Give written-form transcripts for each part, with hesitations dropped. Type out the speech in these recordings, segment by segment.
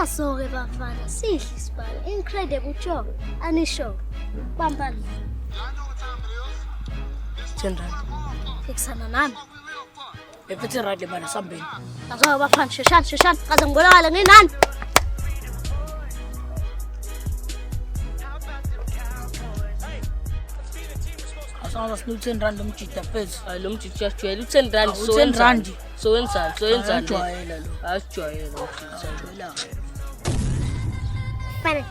Naso-ke bafana, sihle isibalo. Incredible job. Anisho. Bambani. 10 rand. Fiksana nami. Ephethe rand bana sambeni. Azo bafana, shoshan. Kaze ngibonakala nginani? Asanga sinu 10 rand umjida phezulu. Hayi lo mjidi siyajwayela 10 rand so 10 rand. So wenzani? Ajwayela lo. Asijwayele umjidi. Fine.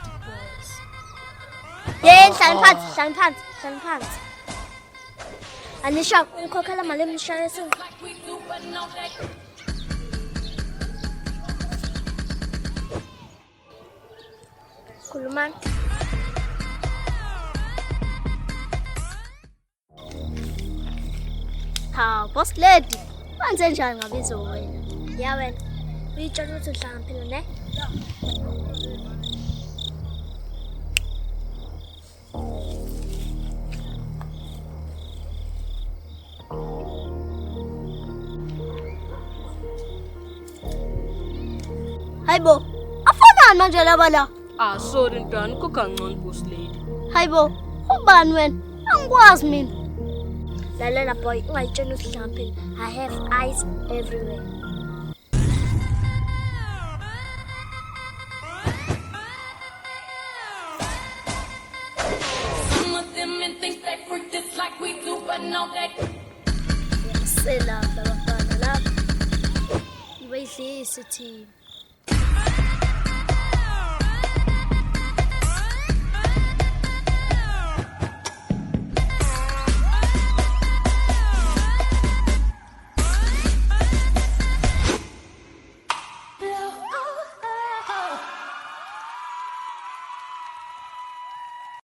Yen, hlala phansi. Anisha, ukhokhela mali emshayesini. Khulumani. Ha, boss lady. Wenze njani ngabizo wena? Ya wena. Uyitshela ukuthi uhlanga phela ne? Hayibo, afanani manje laba la? Ah sorry ntwana khokha ngcono boss lady. Hayibo, ubani wena? Angikwazi mina. Lalela boy, ungayitshela ukuthi uhlanga phela. I have eyes everywhere. Some of them men think they freak just like we do, but no, they Sela bafana lapha. Ibayidlisa team.